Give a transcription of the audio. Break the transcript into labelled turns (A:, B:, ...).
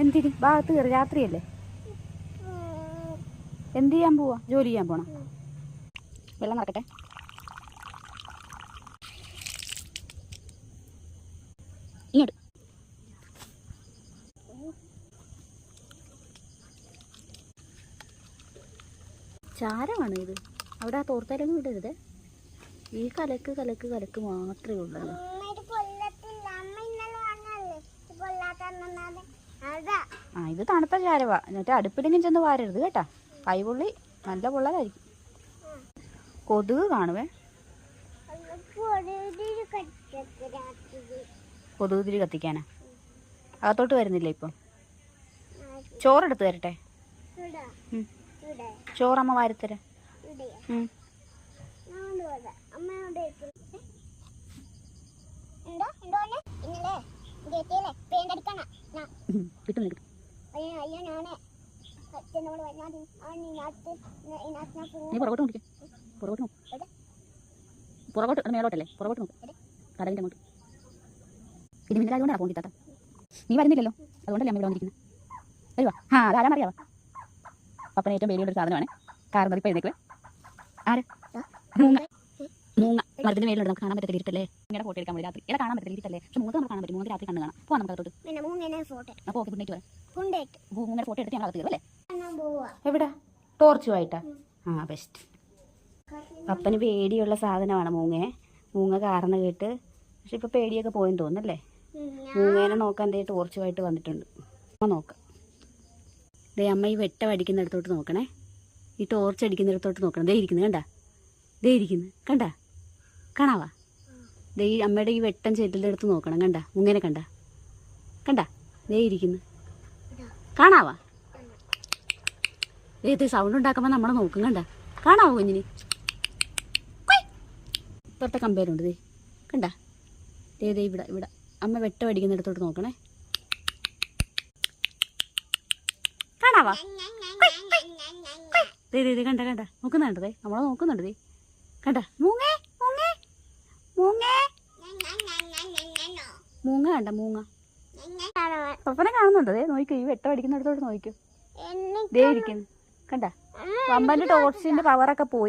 A: എന്തിന് ഭാഗത്ത് കയറി രാത്രിയല്ലേ? എന്ത് ചെയ്യാൻ പോവാ? ജോലി ചെയ്യാൻ പോണം. വെള്ളം നടക്കട്ടെ. ഇങ്ങോട്ട് ചാരമാണ് ഇത്. അവിടെ ആ തോർത്താലൊന്നും ഇടരുത്. ഈ കലക്ക് കലക്ക് കലക്ക് മാത്രമേ ഉള്ളൂ. ആ ഇത് തണുത്ത ചാരവാ. എന്നിട്ട് അടുപ്പിലെങ്കിലും ചെന്ന് വാരരുത് കേട്ടാ. കൈപൊള്ളി നല്ല പൊള്ളലായിരിക്കും. കൊതുക് കാണുവേ. കൊതുക് തിരി കത്തിക്കാനാ? അകത്തോട്ട് വരുന്നില്ല ഇപ്പം. ചോറെടുത്ത് തരട്ടെ? ചോറമ്മ വാരിത്തരാം. കിട്ടും. നീ പുറകോട്ട് നോക്കി. പുറകോട്ട് നോക്ക്. പുറകോട്ട് മേലോട്ടല്ലേ? പുറകോട്ട് നോക്ക്. കടവിൻ്റെ അങ്ങോട്ട്. ഇത് മിന്നലായതുകൊണ്ടാണ് ഫോൺ കിട്ടാത്ത. നീ വരുന്നില്ലല്ലോ, അതുകൊണ്ടല്ലേ അമ്മ ഇവിടെ വന്നിരിക്കുന്നത്. വരുവാ. ആ അതാരാന്നറിയാവാ? പപ്പന ഏറ്റവും പേടിയുള്ളൊരു സാധനമാണ് കാരണത്. ഇപ്പം എഴുന്നേക്കുവേ. ആര്? മൂങ്ങ. മൂങ്ങ മരത്തിന് മേലുണ്ട്. നമുക്ക് കാണാൻ പറ്റത്തില്ല, ഇരുട്ടല്ലേ? ഇങ്ങനെ ഫോട്ടോ എടുക്കാൻ വേണ്ടി രാത്രി ഇവിടെ കാണാൻ പറ്റില്ല, ഇരുട്ടല്ലേ? പക്ഷെ മൂന്ന് നമുക്ക് കാണാൻ പറ്റും. മൂന്ന് രാത്രി കണ്ണ് കാണാം. പോകാം നമുക്ക് അകത്തോട്ട്. അപ്പോൾ ഓക്കെ, ഗുഡ് നൈറ്റ്. മൂങ്ങനെ ഫോട്ടോ എടുത്ത് ഞങ്ങൾ അകത്ത് കയറും അല്ലേ? എവിടെ? ടോർച്ചുമായിട്ടാ? ആ ബെസ്റ്റ്. പപ്പന് പേടിയുള്ള സാധനമാണ് മൂങ്ങയെ. മൂങ്ങ കാർന്ന് കേട്ട്. പക്ഷെ ഇപ്പം പേടിയൊക്കെ പോയെന്ന് തോന്നുന്നല്ലേ? മൂങ്ങേനെ നോക്കാൻ ദേ ടോർച്ചുമായിട്ട് വന്നിട്ടുണ്ട്. അമ്മ നോക്കാം. ദേ അമ്മ ഈ വെട്ടം അടിക്കുന്നിടത്തോട്ട് നോക്കണേ. ഈ ടോർച്ച് അടിക്കുന്നിടത്തോട്ട് നോക്കണം. ദേ ഇരിക്കുന്നു കണ്ടാ? ദേ ഇരിക്കുന്നു കണ്ടാ? കാണാവാ? ദേ ഈ അമ്മയുടെ ഈ വെട്ടം ചെല്ലിൻ്റെ അടുത്ത് നോക്കണം. കണ്ടാ? മൂങ്ങേനെ കണ്ടാ? കണ്ടാ? ദേ ഇരിക്കുന്നു കാണാവാ? ദേ സൗണ്ട് ഉണ്ടാക്കുമ്പോൾ നമ്മളെ നോക്കും. കണ്ടാ? കാണാവോ കുഞ്ഞിന്? ഇപ്പുറത്തെ കമ്പേരുണ്ട്. ദേ കണ്ടാ? ദേ ദേ ഇവിടെ ഇവിടെ അമ്മ വെട്ടം അടിക്കുന്നിടത്തോട്ട് നോക്കണേ. കാണാവാ? ദേ ദേ കണ്ട കണ്ട നോക്കുന്നുണ്ട്. ദേ നമ്മളെ നോക്കുന്നുണ്ട്. ദേ കണ്ട? മൂങ്ങേ മൂങ്ങേ മൂങ്ങേ മൂങ്ങ കണ്ട? മൂങ്ങ പപ്പനെ കാണുന്നുണ്ട്. ദേ നോക്കൂ, ഈ വെട്ടം അടിക്കുന്നിടത്തോട്ട് നോക്കൂ. ദേ ഇരിക്കുന്നു കണ്ട? അമ്മന്റെ ടോർച്ചിന്റെ പവറൊക്കെ പോയി.